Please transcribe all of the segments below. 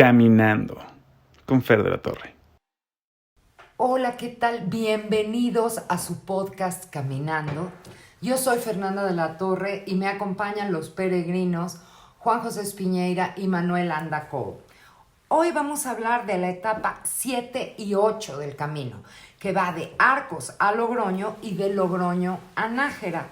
Caminando con Fer de la Torre. Hola, ¿qué tal? Bienvenidos a su podcast Caminando. Yo soy Fernanda de la Torre y me acompañan los peregrinos Juan José Espiñeira y Manuel Andacó. Hoy vamos a hablar de la etapa 7 y 8 del camino, que va de Arcos a Logroño y de Logroño a Nájera.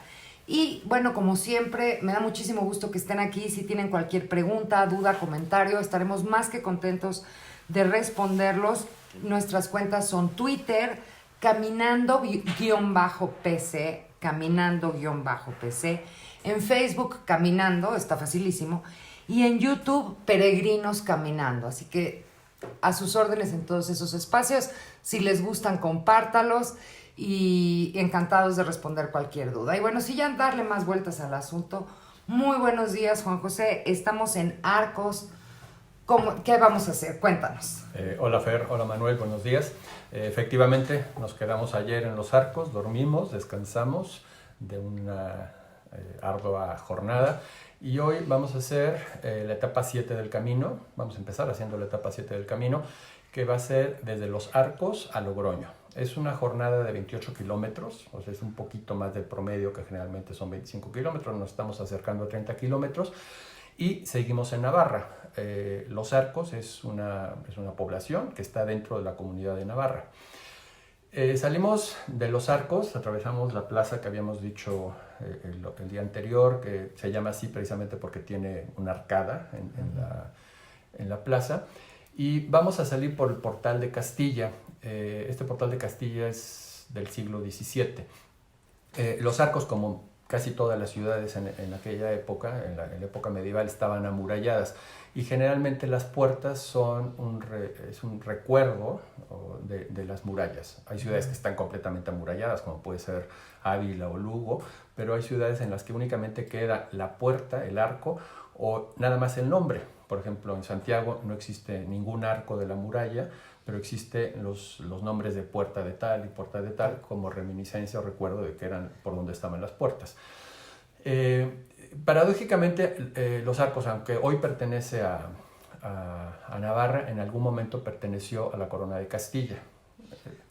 Y bueno, como siempre, me da muchísimo gusto que estén aquí. Si tienen cualquier pregunta, duda, comentario, estaremos más que contentos de responderlos. Nuestras cuentas son Twitter, caminando-pc, caminando-pc, en Facebook, Caminando, está facilísimo, y en YouTube, Peregrinos Caminando. Así que a sus órdenes en todos esos espacios. Si les gustan, compártalos y encantados de responder cualquier duda. Y bueno, si ya darle más vueltas al asunto, muy buenos días, Juan José. Estamos en Arcos. ¿Qué vamos a hacer? Cuéntanos. Hola Fer, hola Manuel, buenos días. Efectivamente, nos quedamos ayer en Los Arcos, dormimos, descansamos de una ardua jornada y hoy vamos a hacer la etapa 7 del camino. Vamos a empezar haciendo la etapa 7 del camino, que va a ser desde Los Arcos a Logroño. Es una jornada de 28 kilómetros, o sea, es un poquito más del promedio, que generalmente son 25 kilómetros. Nos estamos acercando a 30 kilómetros. Y seguimos en Navarra. Los Arcos es una población que está dentro de la comunidad de Navarra. Salimos de Los Arcos, atravesamos la plaza que habíamos dicho el día anterior, que se llama así precisamente porque tiene una arcada en la plaza. Y vamos a salir por el Portal de Castilla. Este Portal de Castilla es del siglo XVII. Los Arcos, como casi todas las ciudades en aquella época, en la época medieval, estaban amuralladas y generalmente las puertas son un recuerdo de las murallas. Hay ciudades que están completamente amuralladas, como puede ser Ávila o Lugo, pero hay ciudades en las que únicamente queda la puerta, el arco, o nada más el nombre. Por ejemplo, en Santiago no existe ningún arco de la muralla, pero existen los nombres de puerta de tal y puerta de tal como reminiscencia o recuerdo de que eran por donde estaban las puertas. Paradójicamente, Los Arcos, aunque hoy pertenece a Navarra, en algún momento perteneció a la Corona de Castilla.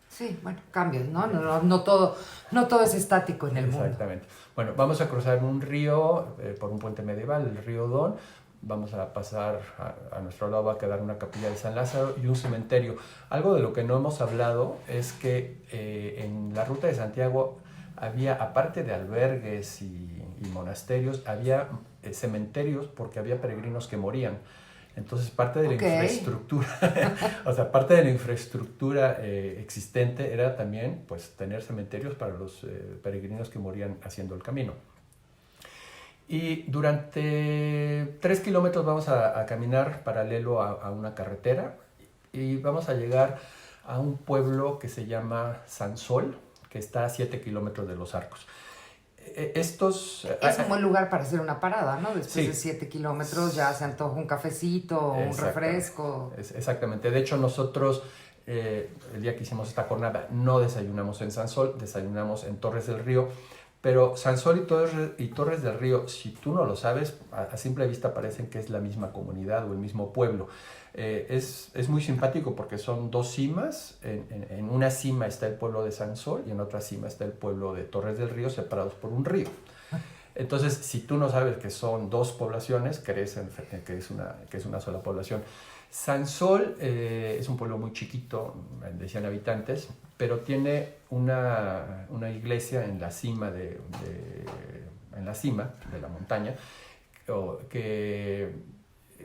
Sí, bueno, cambios, ¿no? No todo es estático en el mundo. Exactamente. Bueno, vamos a cruzar un río por un puente medieval, el río Don. Vamos a pasar, a nuestro lado va a quedar una capilla de San Lázaro y un cementerio. Algo de lo que no hemos hablado es que en la ruta de Santiago había, aparte de albergues y monasterios, había cementerios porque había peregrinos que morían. Entonces parte de la infraestructura, o sea, parte de la infraestructura existente era también pues tener cementerios para los peregrinos que morían haciendo el camino. Y durante 3 kilómetros vamos a caminar paralelo a una carretera y vamos a llegar a un pueblo que se llama Sansol, que está a 7 kilómetros de Los Arcos. Es un buen lugar para hacer una parada, ¿no? Después de 7 kilómetros ya se antoja un cafecito, un refresco. Exactamente. De hecho, nosotros el día que hicimos esta jornada no desayunamos en Sansol, desayunamos en Torres del Río. Pero Sansol y Torres del Río, si tú no lo sabes, a simple vista parecen que es la misma comunidad o el mismo pueblo. Es muy simpático porque son dos cimas. En una cima está el pueblo de Sansol y en otra cima está el pueblo de Torres del Río, separados por un río. Entonces, si tú no sabes que son dos poblaciones, crees que es una sola población. Sansol es un pueblo muy chiquito, de 100 habitantes, pero tiene una iglesia en la cima de la montaña, que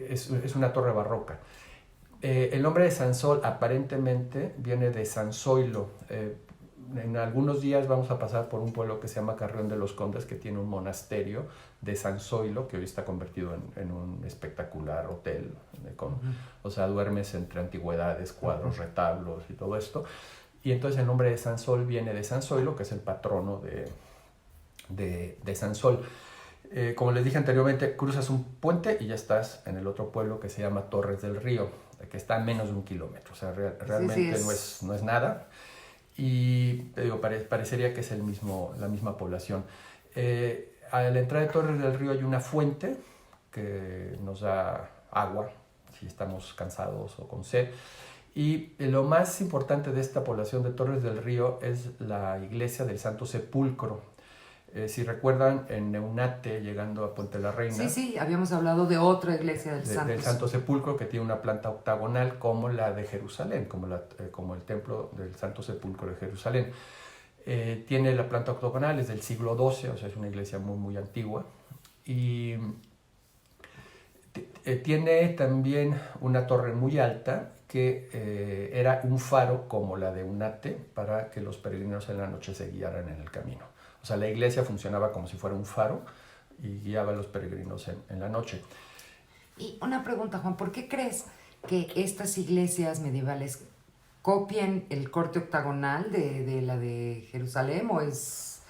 es una torre barroca. El nombre de Sansol aparentemente viene de Sanzoilo. En algunos días vamos a pasar por un pueblo que se llama Carrión de los Condes, que tiene un monasterio de Sanzoilo, que hoy está convertido en un espectacular hotel. O sea, duermes entre antigüedades, cuadros, retablos y todo esto. Y entonces el nombre de Sansol viene de Sanzoilo, que es el patrono de Sansol. Como les dije anteriormente, cruzas un puente y ya estás en el otro pueblo que se llama Torres del Río, que está a menos de 1 kilómetro. O sea, realmente no es nada. Y te digo, parecería que es la misma población. A la entrada de Torres del Río hay una fuente que nos da agua si estamos cansados o con sed. Y lo más importante de esta población de Torres del Río es la iglesia del Santo Sepulcro. Si recuerdan, en Neunate, llegando a Puente la Reina. Sí, habíamos hablado de otra iglesia del Santo Sepulcro, que tiene una planta octagonal como la de Jerusalén, como el templo del Santo Sepulcro de Jerusalén. Tiene la planta octagonal, es del siglo XII, o sea, es una iglesia muy, muy antigua. Y tiene también una torre muy alta que era un faro como la de Unate para que los peregrinos en la noche se guiaran en el camino. O sea, la iglesia funcionaba como si fuera un faro y guiaba a los peregrinos en la noche. Y una pregunta, Juan, ¿por qué crees que estas iglesias medievales copian el corte octagonal de la de Jerusalén, o es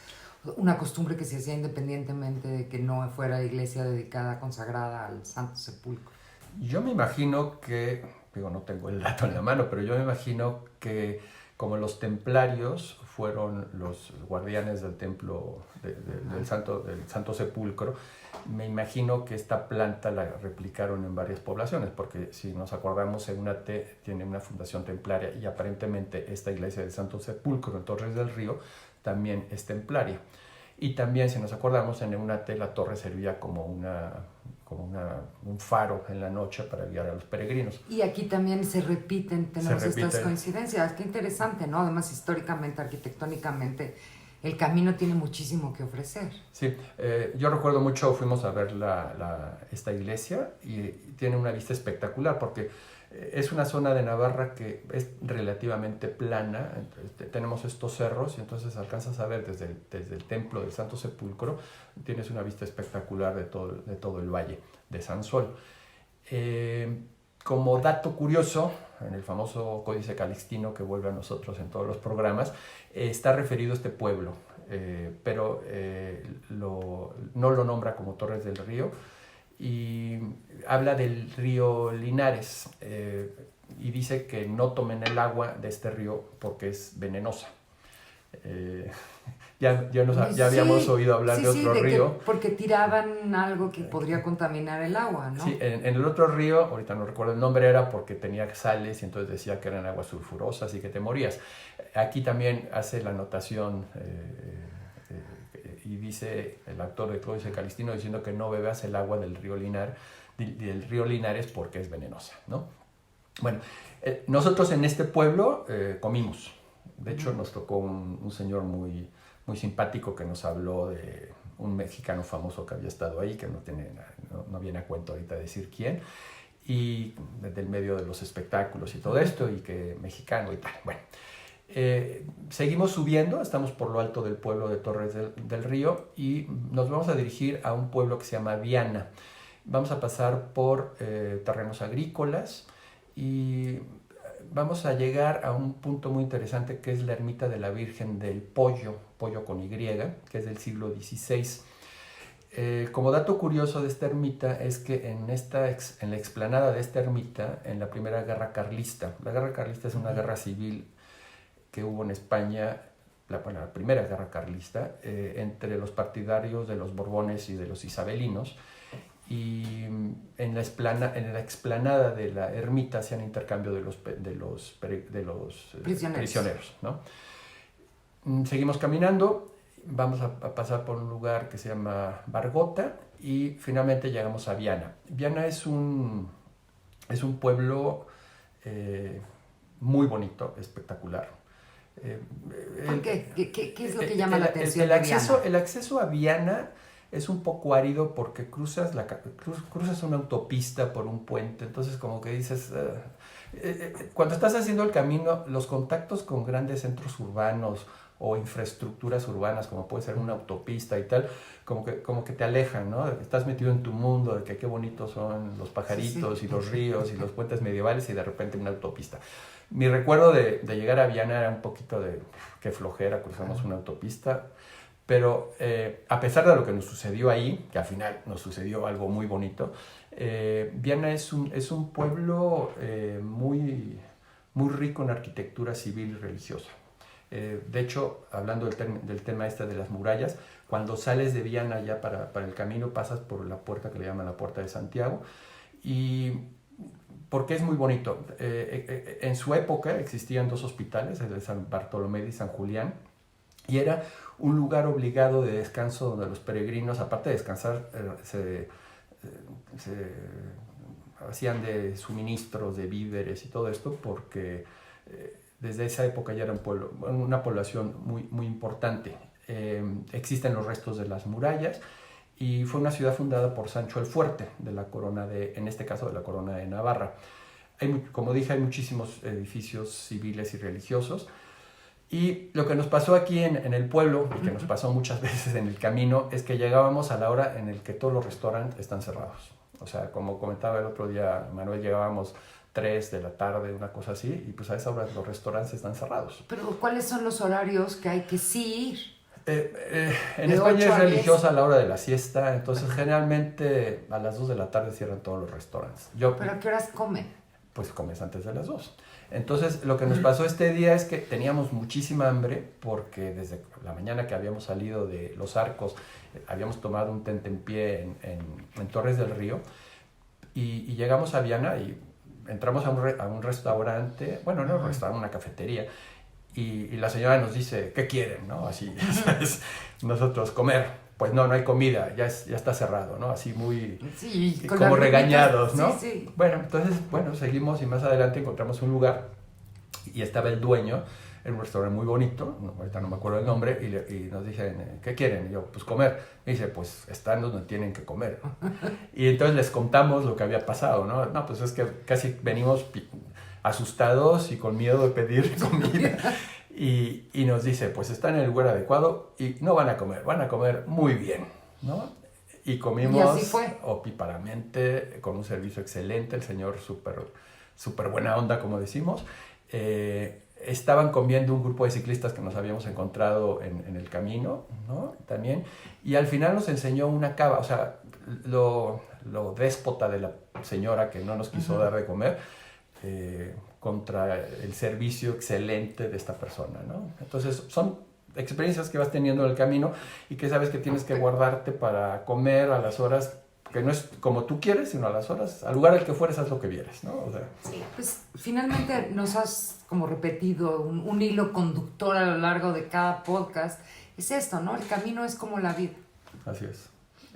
una costumbre que se hacía independientemente de que no fuera iglesia dedicada, consagrada al Santo Sepulcro? Yo me imagino que, no tengo el dato en la mano, pero yo me imagino que como los templarios fueron los guardianes del templo del Santo Sepulcro, me imagino que esta planta la replicaron en varias poblaciones, porque si nos acordamos, Eunate tiene una fundación templaria y aparentemente esta iglesia del Santo Sepulcro en Torres del Río también es templaria. Y también, si nos acordamos, en Eunate la torre servía como un faro en la noche para guiar a los peregrinos. Y aquí también tenemos estas coincidencias. Qué interesante, ¿no? Además, históricamente, arquitectónicamente, el camino tiene muchísimo que ofrecer. Sí, yo recuerdo mucho, fuimos a ver esta iglesia y tiene una vista espectacular porque es una zona de Navarra que es relativamente plana. Tenemos estos cerros y entonces alcanzas a ver desde el templo del Santo Sepulcro, tienes una vista espectacular de todo el valle de Sansol. Como dato curioso, en el famoso Códice Calixtino que vuelve a nosotros en todos los programas, está referido a este pueblo, pero no lo nombra como Torres del Río, y habla del río Linares y dice que no tomen el agua de este río porque es venenosa. Ya habíamos oído hablar de otro río. Porque tiraban algo que podría contaminar el agua, ¿no? Sí, en el otro río, ahorita no recuerdo el nombre, era porque tenía sales y entonces decía que eran aguas sulfurosas y que te morías. Aquí también hace la anotación y dice el autor de Códice Calixtino diciendo que no bebas el agua del río Linares porque es venenosa, ¿no? Bueno, nosotros en este pueblo comimos. De hecho, nos tocó un señor muy, muy simpático que nos habló de un mexicano famoso que había estado ahí, que no viene a cuento ahorita decir quién, y del medio de los espectáculos y todo esto, y que mexicano y tal. Bueno, seguimos subiendo, estamos por lo alto del pueblo de Torres del Río y nos vamos a dirigir a un pueblo que se llama Viana. Vamos a pasar por terrenos agrícolas y vamos a llegar a un punto muy interesante que es la ermita de la Virgen del Pollo con Y, que es del siglo XVI. Como dato curioso de esta ermita es que en la explanada de esta ermita, en la Primera Guerra Carlista, la Guerra Carlista es una guerra civil que hubo en España, la Primera Guerra Carlista, entre los partidarios de los Borbones y de los isabelinos, y en la explanada de la ermita hacían intercambio de los prisioneros, ¿no? Seguimos caminando, vamos a pasar por un lugar que se llama Bargota y finalmente llegamos a Viana. Viana es un pueblo muy bonito, espectacular. ¿Por qué? ¿Qué es lo que llama la atención el acceso a Viana es un poco árido porque cruzas una autopista por un puente, entonces como que dices, cuando estás haciendo el camino, los contactos con grandes centros urbanos o infraestructuras urbanas, como puede ser una autopista y tal, como que te alejan, ¿no? De que estás metido en tu mundo, de que qué bonitos son los pajaritos y los ríos y los puentes medievales y de repente una autopista. Mi recuerdo de llegar a Viana era un poquito de qué flojera, cruzamos una autopista, pero a pesar de lo que nos sucedió ahí, que al final nos sucedió algo muy bonito, Viana es un pueblo muy, muy rico en arquitectura civil y religiosa. De hecho, hablando del tema de las murallas, cuando sales de Viana ya para el camino pasas por la puerta que le llaman la Puerta de Santiago y porque es muy bonito. En su época existían dos hospitales, el de San Bartolomé y San Julián, y era un lugar obligado de descanso donde los peregrinos, aparte de descansar, se hacían de suministros, de víveres y todo esto, porque desde esa época ya era una población muy, muy importante. Existen los restos de las murallas y fue una ciudad fundada por Sancho el Fuerte, en este caso de la Corona de Navarra. Como dije, hay muchísimos edificios civiles y religiosos. Y lo que nos pasó aquí en el pueblo, y que nos pasó muchas veces en el camino, es que llegábamos a la hora en la que todos los restaurantes están cerrados. O sea, como comentaba el otro día Manuel, llegábamos 3 de la tarde, una cosa así, y pues a esa hora los restaurantes están cerrados. Pero ¿cuáles son los horarios que hay que sí ir? En España es religiosa a la hora de la siesta, entonces generalmente a las 2 de la tarde cierran todos los restaurantes. ¿Pero a qué horas comen? Pues comes antes de las 2. Entonces lo que nos pasó este día es que teníamos muchísima hambre porque desde la mañana que habíamos salido de Los Arcos habíamos tomado un tentempié en Torres del Río y llegamos a Viana y entramos a un restaurante, bueno, no un restaurante, una cafetería, y la señora nos dice, ¿qué quieren? ¿No? Así, ¿sabes? Nosotros, comer. Pues no hay comida, ya está cerrado, ¿no? Así muy, sí, como regañados, ¿no? Sí. Bueno, entonces, seguimos y más adelante encontramos un lugar y estaba el dueño, en un restaurante muy bonito, ahorita no me acuerdo el nombre, y nos dicen, ¿qué quieren? Y yo, pues comer. Y dice, pues están donde tienen que comer. Y entonces les contamos lo que había pasado, ¿no? No, pues es que casi venimos asustados y con miedo de pedir comida. Y nos dice, pues están en el lugar adecuado y no van a comer muy bien, ¿no? Y comimos ¿Y así fue? opíparamente, con un servicio excelente, el señor súper buena onda, como decimos. Estaban comiendo un grupo de ciclistas que nos habíamos encontrado en el camino, ¿no? También, y al final nos enseñó una cava, o sea, lo déspota de la señora que no nos quiso dar de comer, contra el servicio excelente de esta persona, ¿no? Entonces son experiencias que vas teniendo en el camino y que sabes que tienes que guardarte para comer a las horas que no es como tú quieres, sino a las horas, al lugar al que fueres, haz lo que vieres, ¿no? O sea, sí, pues finalmente nos has como repetido un hilo conductor a lo largo de cada podcast. Es esto, ¿no? El camino es como la vida. Así es.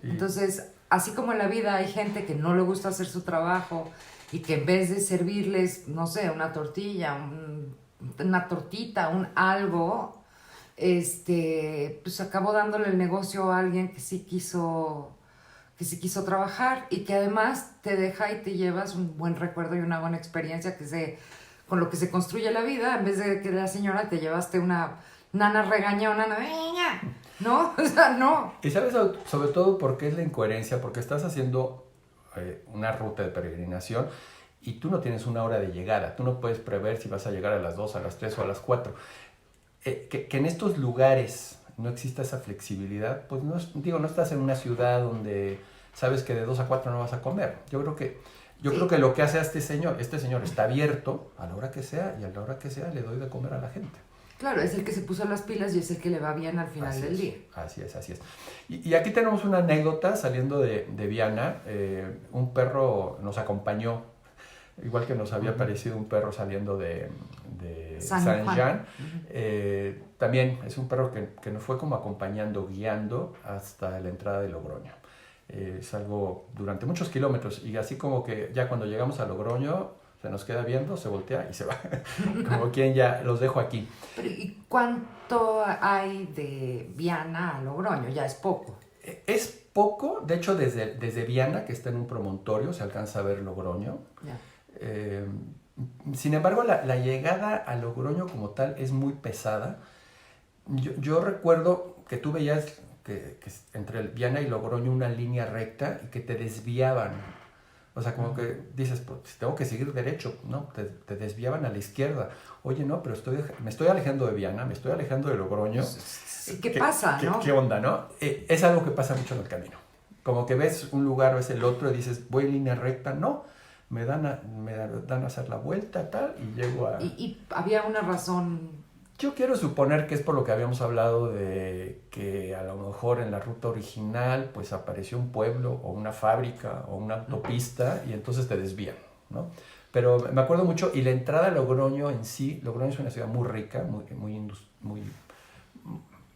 Entonces, así como en la vida hay gente que no le gusta hacer su trabajo y que en vez de servirles, no sé, una tortilla, una tortita, un algo, pues acabó dándole el negocio a alguien que sí quiso trabajar y que además te deja y te llevas un buen recuerdo y una buena experiencia con lo que se construye la vida, en vez de que la señora te llevaste una nana regañona, ¿no? O sea, no. Y sabes, sobre todo porque es la incoherencia, porque estás haciendo una ruta de peregrinación y tú no tienes una hora de llegada, tú no puedes prever si vas a llegar a las 2, a las 3 o a las 4. Que en estos lugares no exista esa flexibilidad, pues no estás en una ciudad donde sabes que de 2 a 4 no vas a comer. Yo creo que lo que hace a este señor está abierto a la hora que sea, y a la hora que sea le doy de comer a la gente. Claro, es el que se puso las pilas y es el que le va bien al final del día. Así es. Y aquí tenemos una anécdota saliendo de Viana. Un perro nos acompañó, igual que nos había aparecido un perro saliendo de San Jean. También es un perro que nos fue como acompañando, guiando hasta la entrada de Logroño. Es algo durante muchos kilómetros, y así como que ya cuando llegamos a Logroño se nos queda viendo, se voltea y se va. Como quien ya los dejo aquí. Pero, ¿y cuánto hay de Viana a Logroño? Ya es poco. Es poco, de hecho desde Viana, que está en un promontorio, se alcanza a ver Logroño. Ya. Sin embargo, la llegada a Logroño como tal es muy pesada. Yo recuerdo que tú veías que entre Viana y Logroño una línea recta y que te desviaban. O sea, como que dices, pues tengo que seguir derecho, ¿no? Te desviaban a la izquierda. Oye, no, pero me estoy alejando de Viana, me estoy alejando de Logroño. ¿Qué pasa, no? ¿Qué onda, no? Es algo que pasa mucho en el camino. Como que ves un lugar, ves el otro y dices, voy en línea recta. No, me dan a hacer la vuelta, tal, y llego a... ¿Y había una razón? Yo quiero suponer que es por lo que habíamos hablado de que a lo mejor en la ruta original pues apareció un pueblo o una fábrica o una autopista y entonces te desvían, ¿no? Pero me acuerdo mucho, y la entrada a Logroño en sí, Logroño es una ciudad muy rica, muy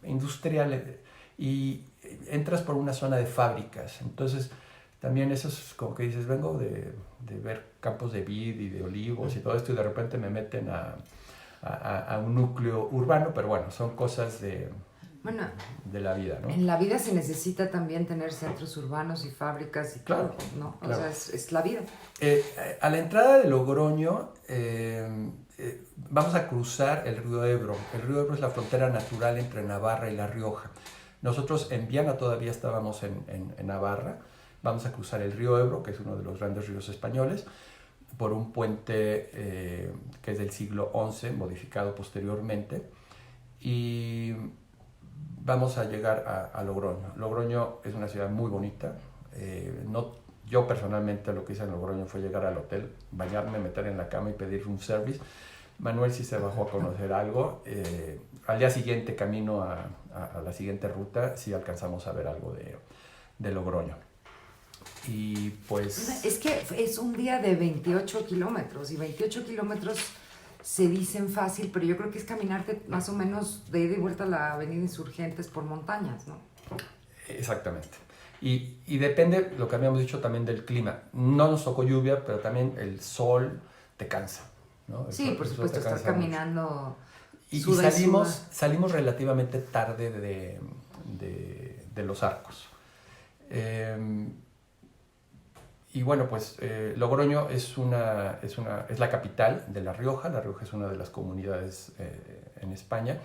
industrial, y entras por una zona de fábricas. Entonces, también eso es como que dices, vengo de ver campos de vid y de olivos y todo esto, y de repente me meten a un núcleo urbano, pero bueno, son cosas Bueno, de la vida, ¿no? en la vida se necesita también tener centros urbanos y fábricas y Claro, todo, ¿no? O claro. sea, es la vida. A la entrada de Logroño vamos a cruzar el río Ebro. El río Ebro es la frontera natural entre Navarra y La Rioja. Nosotros en Viana todavía estábamos en Navarra. Vamos a cruzar el río Ebro, que es uno de los grandes ríos españoles, por un puente que es del siglo XI, modificado posteriormente. Y vamos a llegar a Logroño. Logroño es una ciudad muy bonita. Yo personalmente lo que hice en Logroño fue llegar al hotel, bañarme, meter en la cama y pedir room service. Manuel sí se bajó a conocer algo. Al día siguiente, camino a la siguiente ruta, sí alcanzamos a ver algo de Logroño. Y pues... Es que es un día de 28 kilómetros y 28 kilómetros se dicen fácil, pero yo creo que es caminarte más o menos de ida y vuelta a la Avenida Insurgentes por montañas, ¿no? Exactamente. Y depende, lo que habíamos dicho también del clima. No nos tocó lluvia, pero también el sol te cansa, ¿no? Sí, por supuesto, estar caminando. Y suda y suda. salimos relativamente tarde de Los Arcos. Y bueno, pues Logroño es la capital de La Rioja. La Rioja es una de las comunidades en España.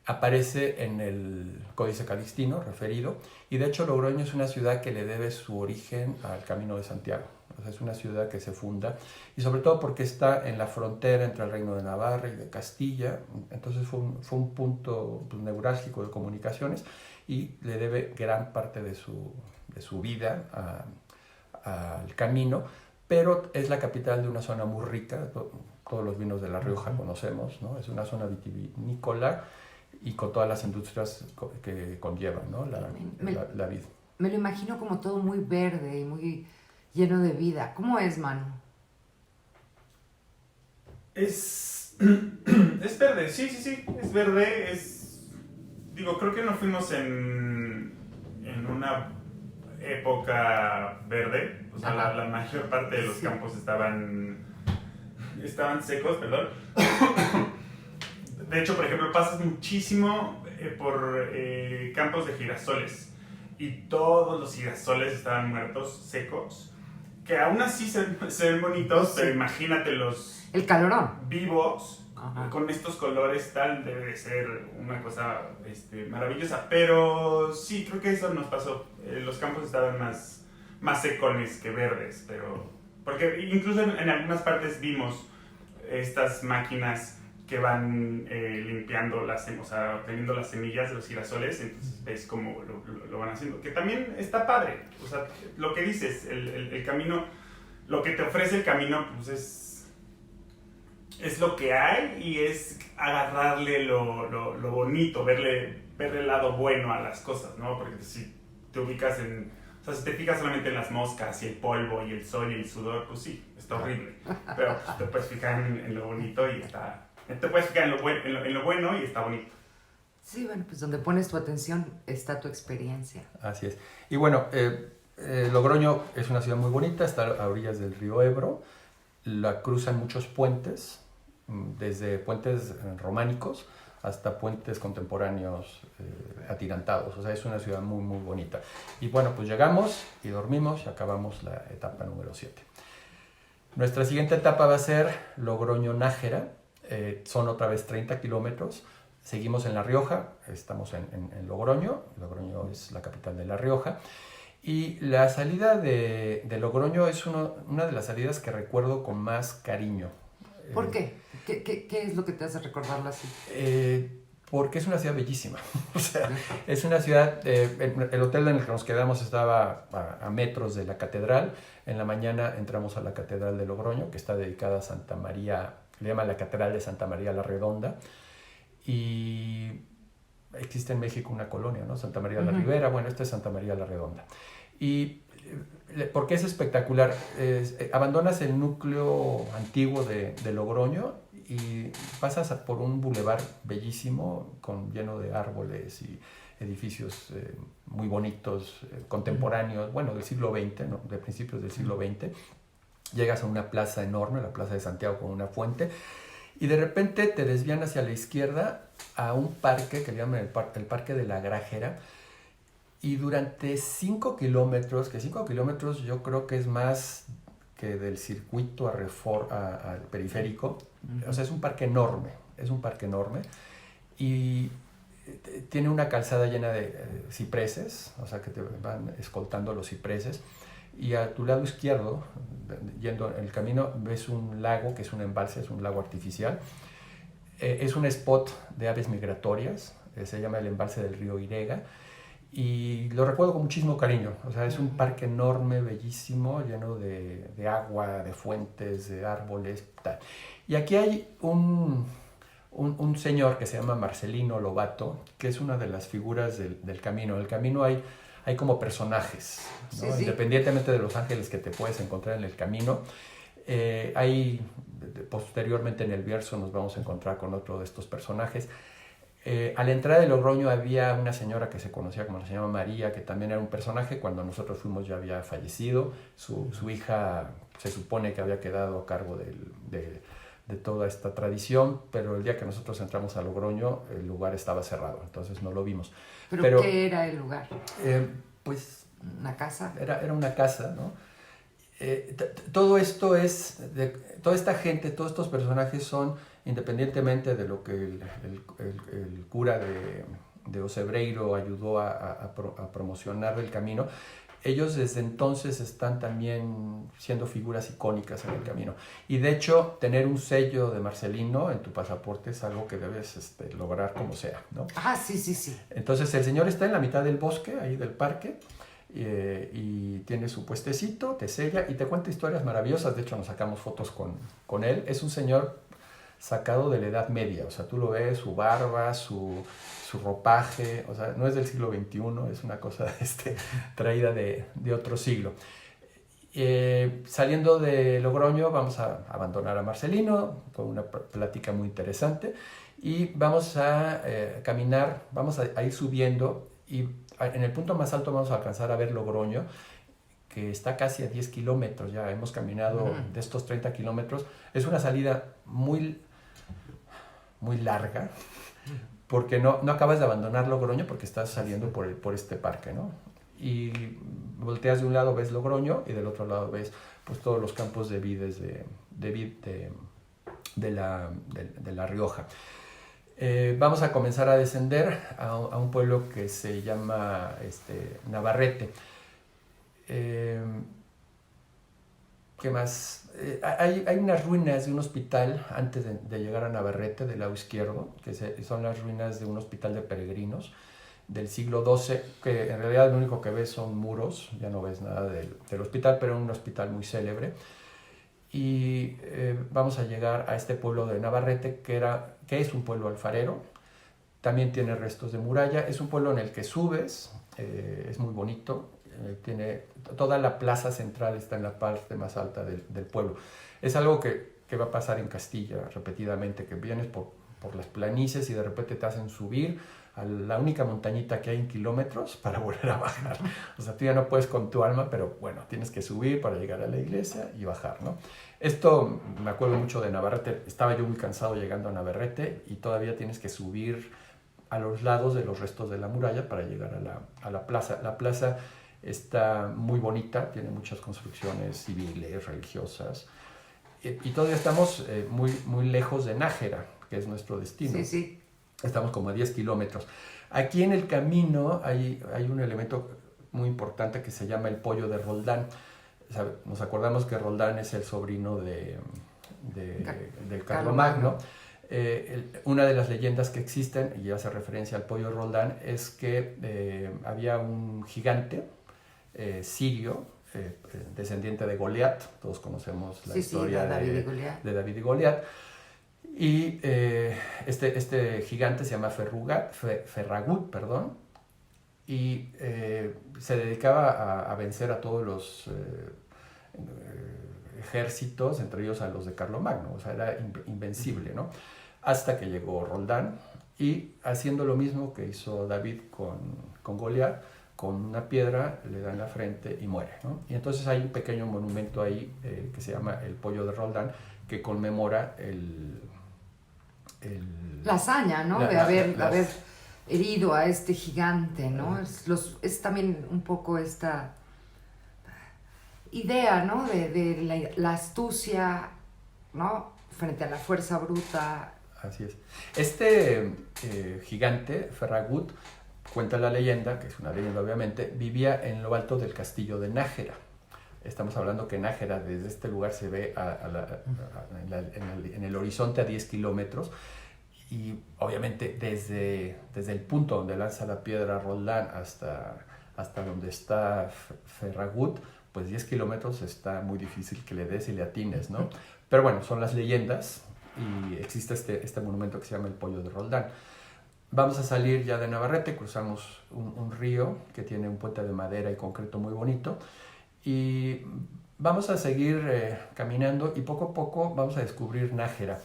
Aparece en el Códice Calixtino referido, y de hecho Logroño es una ciudad que le debe su origen al Camino de Santiago. O sea, es una ciudad que se funda, y sobre todo porque está en la frontera entre el Reino de Navarra y de Castilla. Entonces fue un punto pues, neurálgico de comunicaciones, y le debe gran parte de su vida al camino, pero es la capital de una zona muy rica. Todos los vinos de La Rioja conocemos, ¿no? Es una zona vitivinícola y con todas las industrias que conllevan, ¿no? la vid. Me lo imagino como todo muy verde y muy lleno de vida. ¿Cómo es, Manu? Es verde, sí, es verde, digo, creo que no fuimos en una época verde, o sea, la mayor parte de los campos estaban secos, perdón. De hecho, por ejemplo, pasas muchísimo por campos de girasoles, y todos los girasoles estaban muertos, secos, que aún así se ven bonitos, pero imagínate los El calorón. vivos. Ajá. Con estos colores tal, debe de ser una cosa maravillosa. Pero sí, creo que eso nos pasó. Los campos estaban más secones que verdes, pero porque incluso en algunas partes vimos estas máquinas que van limpiando o sea, obteniendo las semillas de los girasoles. Entonces ves cómo lo van haciendo, que también está padre. O sea, lo que dices, el camino, lo que te ofrece el camino, pues es lo que hay, y es agarrarle lo bonito, verle el lado bueno a las cosas, ¿no? Porque si te ubicas o sea, si te fijas solamente en las moscas y el polvo y el sol y el sudor, pues sí, está horrible. Pero pues, te puedes fijar en lo bonito y te puedes fijar en lo bueno y está bonito. Sí, bueno, pues donde pones tu atención está tu experiencia. Así es. Y bueno, Logroño es una ciudad muy bonita, está a orillas del río Ebro. La cruzan muchos puentes, desde puentes románicos hasta puentes contemporáneos atirantados. O sea, es una ciudad muy, muy bonita. Y bueno, pues llegamos y dormimos y acabamos la etapa número 7. Nuestra siguiente etapa va a ser Logroño-Nájera. Son otra vez 30 kilómetros. Seguimos en La Rioja, estamos en Logroño. Logroño es la capital de La Rioja. Y la salida de Logroño es una de las salidas que recuerdo con más cariño. ¿Por qué? ¿Qué es lo que te hace recordarla así? Porque es una ciudad bellísima. O sea, es una ciudad... el hotel en el que nos quedamos estaba a metros de la catedral. En la mañana entramos a la catedral de Logroño, que está dedicada a Santa María, le llaman la Catedral de Santa María la Redonda. Y existe en México una colonia, ¿no? Santa María la Ribera. Bueno, esta es Santa María la Redonda. Y ¿Por qué es espectacular? Abandonas el núcleo antiguo de Logroño y pasas por un bulevar bellísimo, lleno de árboles y edificios muy bonitos, contemporáneos, bueno, del siglo XX, ¿no? De principios del siglo XX. Llegas a una plaza enorme, la Plaza de Santiago, con una fuente, y de repente te desvían hacia la izquierda a un parque que le llaman el Parque de la Grajera, y durante 5 kilómetros, que 5 kilómetros yo creo que es más que del circuito al periférico, o sea, es un parque enorme, y tiene una calzada llena de cipreses, o sea, que te van escoltando los cipreses, y a tu lado izquierdo, yendo en el camino, ves un lago, que es un embalse, es un lago artificial. Es un spot de aves migratorias, se llama el embalse del río Irega, y lo recuerdo con muchísimo cariño. O sea, es un parque enorme, bellísimo, lleno de agua, de fuentes, de árboles, tal. Y aquí hay un señor que se llama Marcelino Lobato, que es una de las figuras del camino. En el camino hay como personajes, ¿no? Sí, sí. Independientemente de los ángeles que te puedes encontrar en el camino, posteriormente en el Bierzo nos vamos a encontrar con otro de estos personajes. A la entrada de Logroño había una señora que se conocía como la señora María, que también era un personaje. Cuando nosotros fuimos ya había fallecido. Su hija se supone que había quedado a cargo de toda esta tradición, pero el día que nosotros entramos a Logroño, el lugar estaba cerrado, entonces no lo vimos. ¿Pero qué era el lugar? Pues... ¿Una casa? Era una casa, ¿no? Todo esto toda esta gente, todos estos personajes son, independientemente de lo que el cura de Ocebreiro ayudó a promocionar del camino, ellos desde entonces están también siendo figuras icónicas en el camino. Y de hecho, tener un sello de Marcelino en tu pasaporte es algo que debes lograr como sea, ¿no? Ah, sí, sí, sí. Entonces el señor está en la mitad del bosque, ahí del parque, y tiene su puestecito, te sella y te cuenta historias maravillosas. De hecho, nos sacamos fotos con él. Es un señor sacado de la Edad Media, o sea, tú lo ves, su barba, su ropaje, o sea, no es del siglo XXI, es una cosa traída de otro siglo. Saliendo de Logroño vamos a abandonar a Marcelino con una plática muy interesante, y vamos a caminar, vamos a ir subiendo, y en el punto más alto vamos a alcanzar a ver Logroño, que está casi a 10 kilómetros, ya hemos caminado de estos 30 kilómetros. Es una salida muy, muy larga, porque no acabas de abandonar Logroño porque estás saliendo por este parque, ¿no? Y volteas de un lado, ves Logroño, y del otro lado ves pues todos los campos de vides de La Rioja. Vamos a comenzar a descender a un pueblo que se llama Navarrete. ¿Qué más? Hay unas ruinas de un hospital antes de llegar a Navarrete, del lado izquierdo, que son las ruinas de un hospital de peregrinos del siglo XII, que en realidad lo único que ves son muros, ya no ves nada del hospital, pero un hospital muy célebre. Y vamos a llegar a este pueblo de Navarrete, que es un pueblo alfarero. También tiene restos de muralla. Es un pueblo en el que subes, es muy bonito. Toda la plaza central está en la parte más alta del pueblo. Es algo que va a pasar en Castilla repetidamente, que vienes por las planicies y de repente te hacen subir a la única montañita que hay en kilómetros para volver a bajar. O sea, tú ya no puedes con tu alma, pero bueno, tienes que subir para llegar a la iglesia y bajar, ¿no? Esto me acuerdo mucho de Navarrete. Estaba yo muy cansado llegando a Navarrete, y todavía tienes que subir a los lados de los restos de la muralla para llegar a la plaza. La plaza está muy bonita, tiene muchas construcciones civiles, religiosas, y todavía estamos muy, muy lejos de Nájera, que es nuestro destino. Sí, sí. Estamos como a 10 kilómetros. Aquí en el camino hay un elemento muy importante que se llama el pollo de Roldán. Nos acordamos que Roldán es el sobrino de Carlomagno. Una de las leyendas que existen, y hace referencia al pollo de Roldán, es que había un gigante sirio, descendiente de Goliat. Todos conocemos la historia de David y Goliat. Y este gigante se llama Ferragut, y se dedicaba a vencer a todos los ejércitos, entre ellos a los de Carlomagno, o sea, era invencible, ¿no? Hasta que llegó Roldán y haciendo lo mismo que hizo David con Goliat, con una piedra le da en la frente y muere, ¿no? Y entonces hay un pequeño monumento ahí que se llama el Pollo de Roldán, que conmemora la hazaña, ¿no? De haber herido a este gigante, ¿no? Es también un poco esta idea, ¿no? De la astucia, ¿no? Frente a la fuerza bruta. Así es. Este gigante, Ferragut, cuenta la leyenda, que es una leyenda obviamente, vivía en lo alto del castillo de Nájera. Estamos hablando que Nájera desde este lugar se ve en el horizonte a 10 kilómetros y obviamente desde el punto donde lanza la piedra Roldán hasta donde está Ferragut, pues 10 kilómetros está muy difícil que le des y le atines, ¿no? Pero bueno, son las leyendas y existe este monumento que se llama el Pollo de Roldán. Vamos a salir ya de Navarrete, cruzamos un río que tiene un puente de madera y concreto muy bonito y vamos a seguir caminando y poco a poco vamos a descubrir Nájera.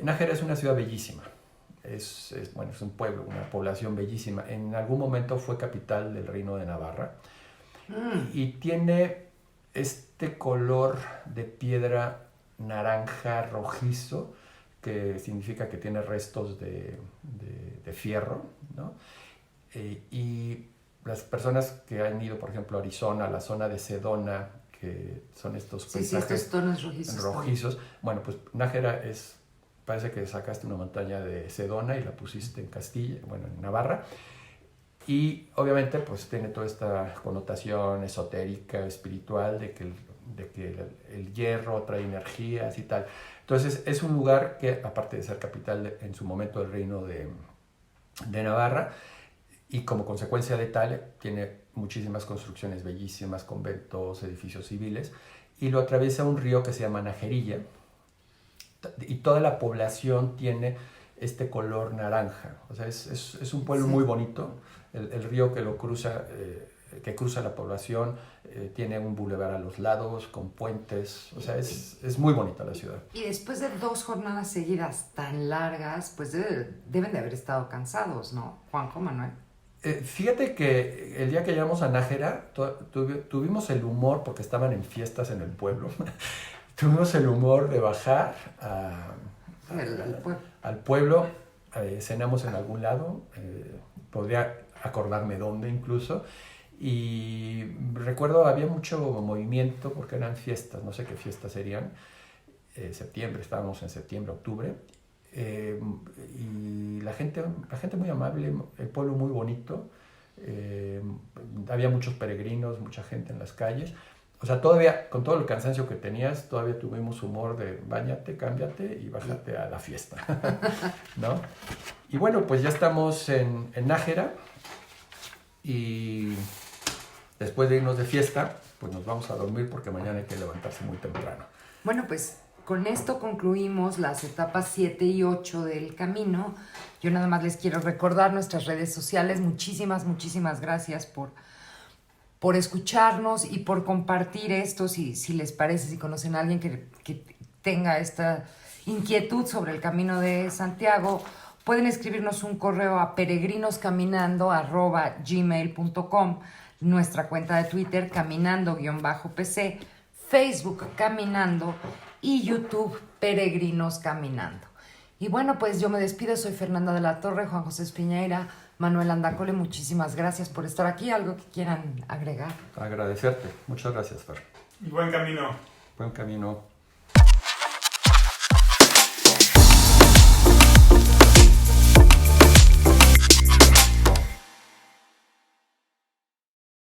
Nájera es una ciudad bellísima, es un pueblo, una población bellísima. En algún momento fue capital del Reino de Navarra y tiene este color de piedra naranja rojizo, que significa que tiene restos de fierro, ¿no? Y las personas que han ido, por ejemplo, a Arizona, a la zona de Sedona, que son estos paisajes estos tonos rojizos. Bueno, pues Nájera parece que sacaste una montaña de Sedona y la pusiste en Castilla, en Navarra. Y obviamente pues tiene toda esta connotación esotérica, espiritual, de que el hierro trae energías y tal. Entonces es un lugar que, aparte de ser capital en su momento del reino de Navarra, y como consecuencia de tal, tiene muchísimas construcciones bellísimas, conventos, edificios civiles, y lo atraviesa un río que se llama Najerilla, y toda la población tiene este color naranja. O sea, es un pueblo muy bonito. El río que lo cruza, que cruza la población, tiene un bulevar a los lados, con puentes. O sea, es muy bonita la ciudad. Y después de 2 jornadas seguidas tan largas, pues deben de haber estado cansados, ¿no, Juanjo, Manuel? Fíjate que el día que llegamos a Nájera, tuvimos el humor, porque estaban en fiestas en el pueblo, tuvimos el humor de bajar al pueblo, cenamos en algún lado, podría acordarme dónde incluso, y recuerdo había mucho movimiento porque eran fiestas, no sé qué fiestas serían, septiembre, estábamos en septiembre, octubre, y la gente muy amable, el pueblo muy bonito, había muchos peregrinos, mucha gente en las calles. O sea, todavía, con todo el cansancio que tenías, todavía tuvimos humor de báñate, cámbiate y bájate a la fiesta, ¿no? Y bueno, pues ya estamos en Nájera y después de irnos de fiesta, pues nos vamos a dormir porque mañana hay que levantarse muy temprano. Bueno, pues con esto concluimos las etapas 7 y 8 del camino. Yo nada más les quiero recordar nuestras redes sociales. Muchísimas gracias por escucharnos y por compartir esto, si les parece, si conocen a alguien que tenga esta inquietud sobre el Camino de Santiago, pueden escribirnos un correo a peregrinoscaminando@gmail.com, nuestra cuenta de Twitter, caminando_pc, Facebook, Caminando, y YouTube, Peregrinos Caminando. Y bueno, pues yo me despido, soy Fernanda de la Torre, Juan José Espiñeira, Manuel Andacole, muchísimas gracias por estar aquí. ¿Algo que quieran agregar? Agradecerte. Muchas gracias, Fer. Y buen camino. Buen camino.